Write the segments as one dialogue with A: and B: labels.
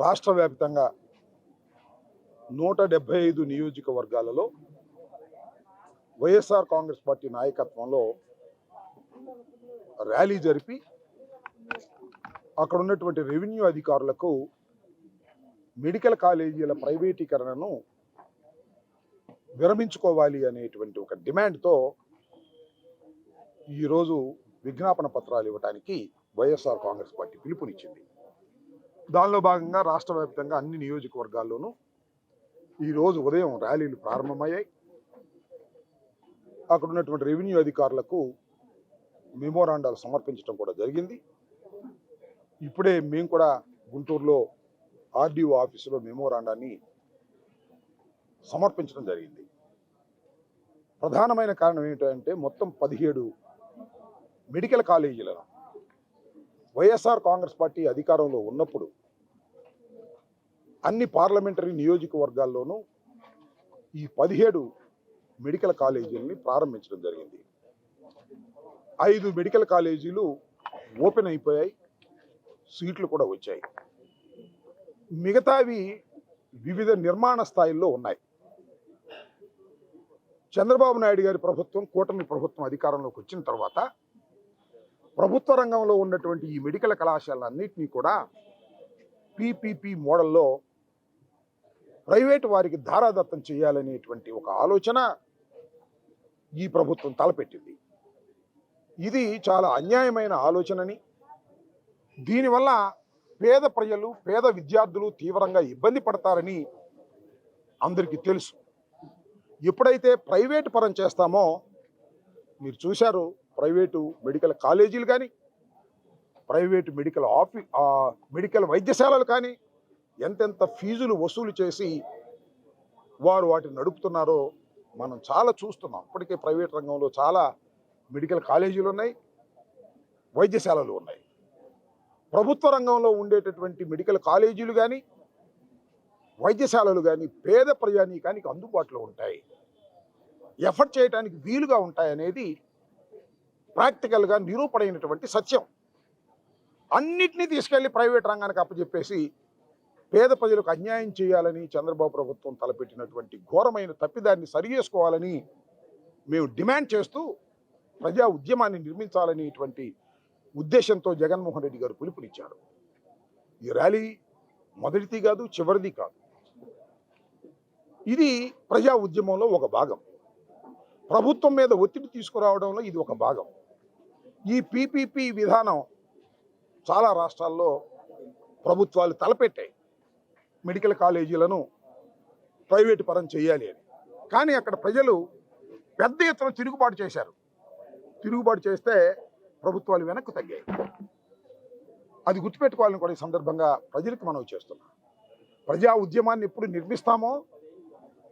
A: రాష్ట్ర వ్యాప్తంగా 175 నియోజకవర్గాలలో వైఎస్ఆర్ కాంగ్రెస్ పార్టీ నాయకత్వంలో ర్యాలీ జరిపి అక్కడ ఉన్నటువంటి రెవెన్యూ అధికారులకు మెడికల్ కాలేజీల ప్రైవేటీకరణను విరమించుకోవాలి అనేటువంటి ఒక డిమాండ్తో ఈరోజు విజ్ఞాపన పత్రాలు ఇవ్వడానికి వైఎస్ఆర్ కాంగ్రెస్ పార్టీ పిలుపునిచ్చింది. దానిలో భాగంగా రాష్ట్ర వ్యాప్తంగా అన్ని నియోజకవర్గాల్లోనూ ఈరోజు ఉదయం ర్యాలీలు ప్రారంభమయ్యాయి. అక్కడ ఉన్నటువంటి రెవెన్యూ అధికారులకు మెమోరాండాలు సమర్పించడం కూడా జరిగింది. ఇప్పుడే మేము కూడా గుంటూరులో ఆర్డీఓ ఆఫీసులో మెమోరాండాన్ని సమర్పించడం జరిగింది. ప్రధానమైన కారణం ఏమిటంటే మొత్తం 17 మెడికల్ కాలేజీలను వైఎస్ఆర్ కాంగ్రెస్ పార్టీ అధికారంలో ఉన్నప్పుడు అన్ని పార్లమెంటరీ నియోజకవర్గాల్లోనూ ఈ 17 మెడికల్ కాలేజీలని ప్రారంభించడం జరిగింది. 5 మెడికల్ కాలేజీలు ఓపెన్ అయిపోయాయి, సీట్లు కూడా వచ్చాయి. మిగతావి వివిధ నిర్మాణ స్థాయిల్లో ఉన్నాయి. చంద్రబాబు నాయుడు గారి ప్రభుత్వం, కూటమి ప్రభుత్వం అధికారంలోకి వచ్చిన తర్వాత ప్రభుత్వ రంగంలో ఉన్నటువంటి ఈ మెడికల్ కళాశాలన్నింటినీ కూడా పీపీపీ మోడల్లో ప్రైవేటు వారికి ధారాదత్తం చేయాలనేటువంటి ఒక ఆలోచన ఈ ప్రభుత్వం తలపెట్టింది. ఇది చాలా అన్యాయమైన ఆలోచనని, దీనివల్ల పేద ప్రజలు, పేద విద్యార్థులు తీవ్రంగా ఇబ్బంది పడతారని అందరికీ తెలుసు. ఎప్పుడైతే ప్రైవేటు పరం చేస్తామో, మీరు చూశారు, ప్రైవేటు మెడికల్ కాలేజీలు కానీ, ప్రైవేటు మెడికల్ వైద్యశాలలు కానీ ఎంతెంత ఫీజులు వసూలు చేసి వారు వాటిని నడుపుతున్నారో మనం చాలా చూస్తున్నాం. ఇప్పటికే ప్రైవేట్ రంగంలో చాలా మెడికల్ కాలేజీలు ఉన్నాయి, వైద్యశాలలు ఉన్నాయి. ప్రభుత్వ రంగంలో ఉండేటటువంటి మెడికల్ కాలేజీలు కానీ, వైద్యశాలలు కానీ పేద ప్రజానీకానికి అందుబాటులో ఉంటాయి, ఎఫర్ట్ చేయడానికి వీలుగా ఉంటాయనేది ప్రాక్టికల్గా నిరూపణమైనటువంటి సత్యం. అన్నిటినీ తీసుకెళ్లి ప్రైవేట్ రంగానికి అప్పచెప్పేసి పేద ప్రజలకు అన్యాయం చేయాలని చంద్రబాబు ప్రభుత్వం తలపెట్టినటువంటి ఘోరమైన తప్పిదాన్ని సరిచేసుకోవాలని మేము డిమాండ్ చేస్తూ ప్రజా ఉద్యమాన్ని నిర్మించాలనేటువంటి ఉద్దేశంతో జగన్మోహన్ రెడ్డి గారు పిలుపునిచ్చారు. ఈ ర్యాలీ మొదటిది కాదు, చివరిది కాదు. ఇది ప్రజా ఉద్యమంలో ఒక భాగం. ప్రభుత్వం మీద ఒత్తిడి తీసుకురావడంలో ఇది ఒక భాగం. ఈ పీపీపీ విధానం చాలా రాష్ట్రాల్లో ప్రభుత్వాలు తలపెట్టాయి, మెడికల్ కాలేజీలను ప్రైవేటు పరం చేయాలి అని. కానీ అక్కడ ప్రజలు పెద్ద ఎత్తున తిరుగుబాటు చేశారు. తిరుగుబాటు చేస్తే ప్రభుత్వాలు వెనక్కు తగ్గాయి. అది గుర్తుపెట్టుకోవాలని కూడా ఈ సందర్భంగా ప్రజలకు మనవి చేస్తున్నాం. ప్రజా ఉద్యమాన్ని ఎప్పుడు నిర్మిస్తామో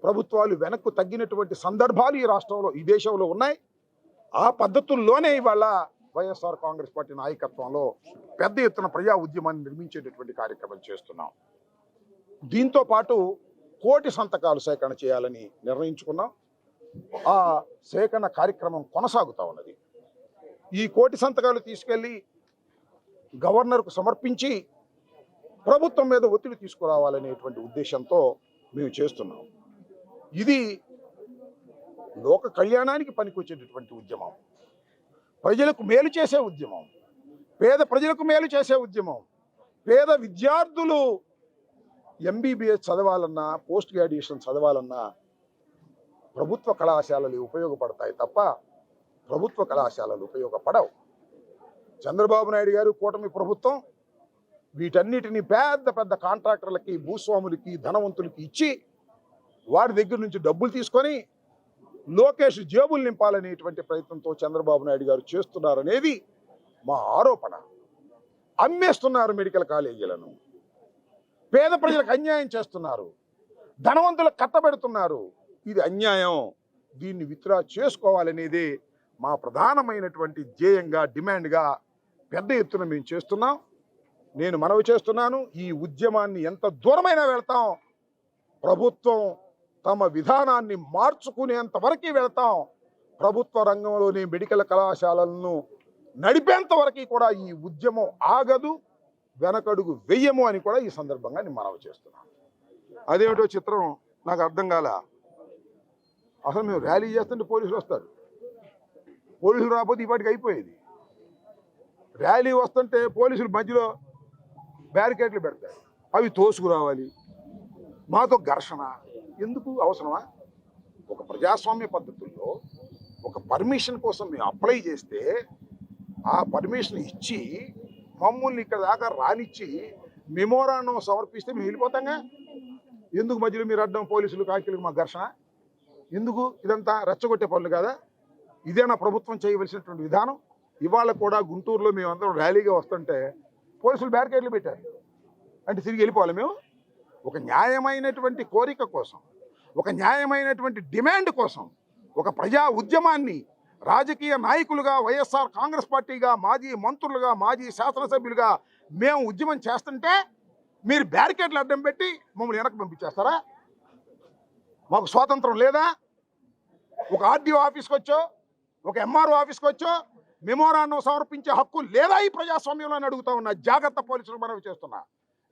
A: ప్రభుత్వాలు వెనక్కు తగ్గినటువంటి సందర్భాలు ఈ రాష్ట్రంలో, ఈ దేశంలో ఉన్నాయి. ఆ పద్ధతుల్లోనే ఇవాళ వైఎస్ఆర్ కాంగ్రెస్ పార్టీ నాయకత్వంలో పెద్ద ఎత్తున ప్రజా ఉద్యమాన్ని నిర్మించేటటువంటి కార్యక్రమం చేస్తున్నాం. దీంతో పాటు 1 కోటి సంతకాలు సేకరణ చేయాలని నిర్ణయించుకున్నాం. ఆ సేకరణ కార్యక్రమం కొనసాగుతూ ఉన్నది. ఈ 1 కోటి సంతకాలు తీసుకెళ్ళి గవర్నర్కు సమర్పించి ప్రభుత్వం మీద ఒత్తిడి తీసుకురావాలనేటువంటి ఉద్దేశంతో మేము చేస్తున్నాం. ఇది లోక కళ్యాణానికి పనికొచ్చేటటువంటి ఉద్యమం, ప్రజలకు మేలు చేసే ఉద్యమం, పేద ప్రజలకు మేలు చేసే ఉద్యమం. పేద విద్యార్థులు ఎంబీబీఎస్ చదవాలన్నా, పోస్ట్ గ్రాడ్యుయేషన్ చదవాలన్నా ప్రభుత్వ కళాశాలలు ఉపయోగపడతాయి తప్ప ప్రభుత్వ కళాశాలలు ఉపయోగపడవు. చంద్రబాబు నాయుడు గారు, కూటమి ప్రభుత్వం వీటన్నిటిని పెద్ద పెద్ద కాంట్రాక్టర్లకి, భూస్వాములకి, ధనవంతులకి ఇచ్చి వారి దగ్గర నుంచి డబ్బులు తీసుకొని లోకేష్ జేబులు నింపాలనేటువంటి ప్రయత్నంతో చంద్రబాబు నాయుడు గారు చేస్తున్నారనేది మా ఆరోపణ. అమ్మేస్తున్నారు మెడికల్ కాలేజీలను, పేద ప్రజలకు అన్యాయం చేస్తున్నారు, ధనవంతులకు కట్టబెడుతున్నారు. ఇది అన్యాయం. దీన్ని విత్డ్రా చేసుకోవాలనేది మా ప్రధానమైనటువంటి ధ్యేయంగా, డిమాండ్గా పెద్ద ఎత్తున మేము చేస్తున్నాం. నేను మనవి చేస్తున్నాను, ఈ ఉద్యమాన్ని ఎంత దూరమైనా వెళ్తాం, ప్రభుత్వం తమ విధానాన్ని మార్చుకునేంత వరకు వెళ్తాం. ప్రభుత్వ రంగంలోని మెడికల్ కళాశాలలను నడిపేంత వరకు కూడా ఈ ఉద్యమం ఆగదు, వెనకడుగు వెయ్యము అని కూడా ఈ సందర్భంగా నేను మనవి చేస్తున్నాను. అదేమిటో చిత్రం నాకు అర్థం కాల. అసలు మేము ర్యాలీ చేస్తుంటే పోలీసులు వస్తారు, పోలీసులు రాకపోతే ఇప్పటికి అయిపోయేది. ర్యాలీ వస్తుంటే పోలీసులు మధ్యలో బ్యారికేడ్లు పెడతారు, అవి తోసుకురావాలి, మాతో ఘర్షణ ఎందుకు అవసరమా? ఒక ప్రజాస్వామ్య పద్ధతుల్లో ఒక పర్మిషన్ కోసం మేము అప్లై చేస్తే ఆ పర్మిషన్ ఇచ్చి మమ్మల్ని ఇక్కడ దాకా రానిచ్చి మెమోరాండం సమర్పిస్తే మేము వెళ్ళిపోతాంగా. ఎందుకు మధ్యలో మీరు అడ్డం పోలీసులు కాకిలకు మా ఘర్షణ ఎందుకు? ఇదంతా రెచ్చగొట్టే పనులు కదా. ఇదేనా ప్రభుత్వం చేయవలసినటువంటి విధానం? ఇవాళ కూడా గుంటూరులో మేమందరం ర్యాలీగా వస్తుంటే పోలీసులు బ్యారికేడ్లు పెట్టారు. అంటే తిరిగి వెళ్ళిపోవాలి మేము? ఒక న్యాయమైనటువంటి కోరిక కోసం, ఒక న్యాయమైనటువంటి డిమాండ్ కోసం, ఒక ప్రజా ఉద్యమాన్ని రాజకీయ నాయకులుగా, వైఎస్ఆర్ కాంగ్రెస్ పార్టీగా, మాజీ మంత్రులుగా, మాజీ శాసనసభ్యులుగా మేము ఉద్యమం చేస్తుంటే మీరు బ్యారికేడ్లు అడ్డం పెట్టి మమ్మల్ని వెనక్కి పంపించేస్తారా? మాకు స్వాతంత్రం లేదా? ఒక ఆర్డీఓ ఆఫీస్కి వచ్చో, ఒక ఎంఆర్ఓ ఆఫీస్కి వచ్చో మెమోరాండం సమర్పించే హక్కు లేదా ఈ ప్రజాస్వామ్యంలో అని అడుగుతా ఉన్నా. జాగ్రత్త పోలీసులు మనవి చేస్తున్నా.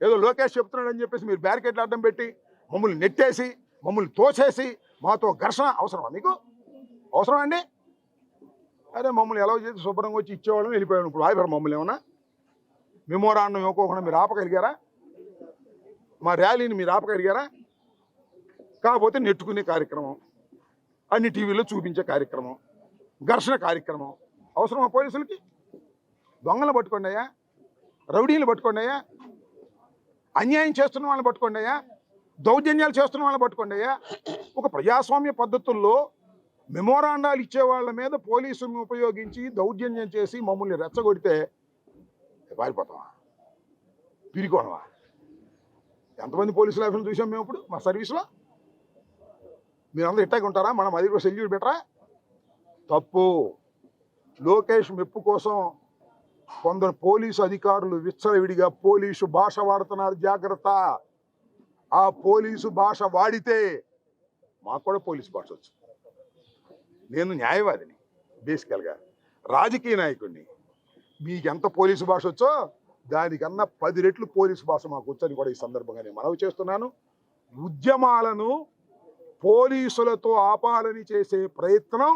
A: ఏదో లోకేష్ చెప్తున్నాడని చెప్పేసి మీరు బ్యారికేడ్లు అడ్డం పెట్టి మమ్మల్ని నెట్టేసి, మమ్మల్ని తోసేసి మాతో ఘర్షణ అవసరమా మీకు? అవసరం అండి? అరే మమ్మల్ని ఎలా చేసి శుభ్రంగా వచ్చి ఇచ్చేవాళ్ళం, వెళ్ళిపోయాడు. ఇప్పుడు ఆగిపోయారు మమ్మల్ని ఏమన్నా? మెమోరాండం ఇవ్వకుండా మీరు ఆపగలిగారా? మా ర్యాలీని మీరు ఆపగలిగారా? కాకపోతే నెట్టుకునే కార్యక్రమం, అన్ని టీవీలో చూపించే కార్యక్రమం, ఘర్షణ కార్యక్రమం అవసరమా పోలీసులకి? దొంగలు పట్టుకోండి అయ్యా, రౌడీలు పట్టుకోండి అయ్యా, అన్యాయం చేస్తున్న వాళ్ళని పట్టుకోండి అయ్యా, దౌర్జన్యాలు చేస్తున్న వాళ్ళని పట్టుకోండి అయ్యా. ఒక ప్రజాస్వామ్య పద్ధతుల్లో మెమోరాండాలు ఇచ్చే వాళ్ళ మీద పోలీసులను ఉపయోగించి దౌర్జన్యం చేసి మమ్మల్ని రెచ్చగొడితే పారిపోతామా? పిరికోనమా? ఎంతమంది పోలీసుల ఆఫీసులు చూసాం మేము ఇప్పుడు మా సర్వీస్లో? మీరందరూ ఇట్టాగే ఉంటారా? మనం అది కూడా సెల్యూట్ పెట్టరా? తప్పు. లోకేష్ మెప్పు కోసం కొందరు పోలీసు అధికారులు విచ్చలవిడిగా పోలీసు భాష వాడుతున్నారు. జాగ్రత్త. ఆ పోలీసు భాష వాడితే మాకు కూడా పోలీసు భాష వచ్చు. నేను న్యాయవాదిని, బేసికల్గా రాజకీయ నాయకుడిని. మీకు ఎంత పోలీసు భాష వచ్చో దానికన్నా 10 రెట్లు పోలీసు భాష మాకు వచ్చని కూడా ఈ సందర్భంగా నేను మనవి చేస్తున్నాను. ఉద్యమాలను పోలీసులతో ఆపాలని చేసే ప్రయత్నం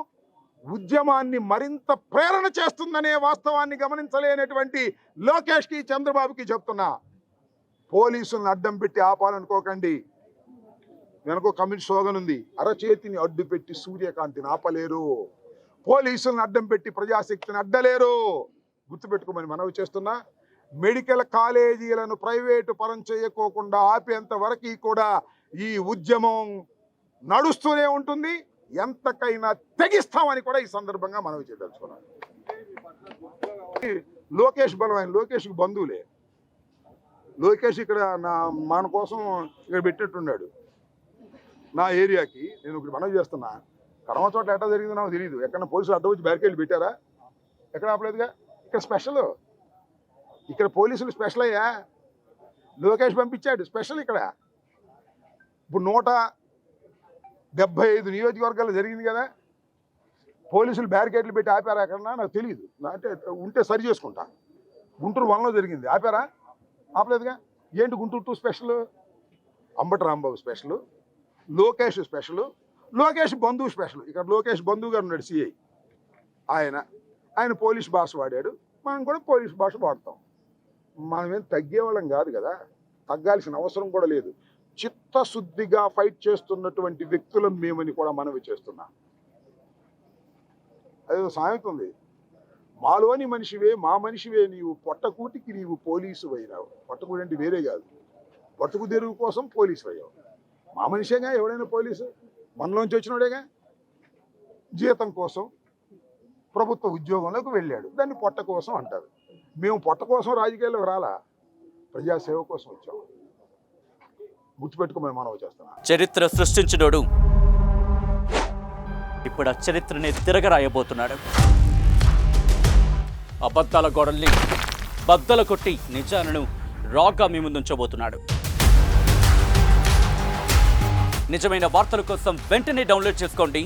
A: ఉద్యమాన్ని మరింత ప్రేరణ చేస్తుందనే వాస్తవాన్ని గమనించలేనటువంటి లోకేష్కి, చంద్రబాబుకి చెప్తున్నా, పోలీసులను అడ్డం పెట్టి ఆపాలనుకోకండి. వెనకో కమ్యూనిస్ట్ స్లోగన్ ఉంది, అరచేతిని అడ్డు పెట్టి సూర్యకాంతిని ఆపలేరు. పోలీసులను అడ్డం పెట్టి ప్రజాశక్తిని అడ్డలేరు. గుర్తుపెట్టుకోమని మనవి చేస్తున్నా. మెడికల్ కాలేజీలను ప్రైవేటు పరం చేయకోకుండా ఆపేంత వరకు కూడా ఈ ఉద్యమం నడుస్తూనే ఉంటుంది. ఎంతకైనా తెగిస్తామని కూడా ఈ సందర్భంగా మనవి చేయదలుచుకున్నాను. లోకేష్ బలమైన లోకేష్కి బంధువులే. లోకేష్ ఇక్కడ మన కోసం ఇక్కడ పెట్టినట్టున్నాడు నా ఏరియాకి. నేను ఇక్కడ మనవి చేస్తున్నా, కడమ చోట ఎట్లా జరిగిందో నాకు తెలియదు. ఎక్కడ పోలీసులు అడ్డం వచ్చి బ్యారికేడ్లు పెట్టారా? ఎక్కడ ఆపలేదుగా. ఇక్కడ స్పెషల్, ఇక్కడ పోలీసులు స్పెషల్ అయ్యా. లోకేష్ పంపించాడు స్పెషల్. ఇక్కడ ఇప్పుడు 175 నియోజకవర్గాలు జరిగింది కదా, పోలీసులు బ్యారికేడ్లు పెట్టి ఆపారా ఎక్కడన్నా? నాకు తెలియదు. అంటే ఉంటే సరి చేసుకుంటా. గుంటూరు 1లో జరిగింది, ఆపారా? ఆపలేదుగా. ఏంటి Guntur 2 special? Ambati Rambabu special, Lokesh special, Lokesh బంధువు స్పెషల్. ఇక్కడ లోకేష్ బంధువు గారు ఉన్నాడు సిఐ, ఆయన పోలీస్ భాష వాడాడు, మనం కూడా పోలీస్ భాష వాడతాం. మనమేం తగ్గేవాళ్ళం కాదు కదా, తగ్గాల్సిన అవసరం కూడా లేదు. చిత్తశుద్ధిగా ఫైట్ చేస్తున్నటువంటి వ్యక్తులం మేమని కూడా మనవి చేస్తున్నా. అదేదో సామెత ఉంది, మాలోని మనిషివే మా మనిషివే నీవు, పొట్టకూటికి నీవు పోలీసు అయినావు. పొట్టకూటి అంటే వేరే కాదు, బతుకు తెరువు కోసం పోలీసు అయ్యావు. మా మనిషేగా ఎవడైనా పోలీసు, మనలోంచి వచ్చినోడేగా. జీతం కోసం ప్రభుత్వ ఉద్యోగంలోకి వెళ్ళాడు, దాన్ని పొట్ట కోసం అంటారు. మేము పొట్ట కోసం రాజకీయాల్లోకి రాలా, ప్రజాసేవ కోసం వచ్చాము. గుర్తుపెట్టుకోమని మనవి చేస్తున్నాం.
B: చరిత్ర సృష్టించినోడు ఇప్పుడు ఆ చరిత్రని తిరగరాయబోతున్నాడు. అబద్ధాల గోడల్ని బద్దలు కొట్టి నిజాలను రాగా మీ ముందుంచబోతున్నాడు. నిజమైన వార్తల కోసం వెంటనే డౌన్లోడ్ చేసుకోండి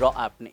B: రా యాప్ని.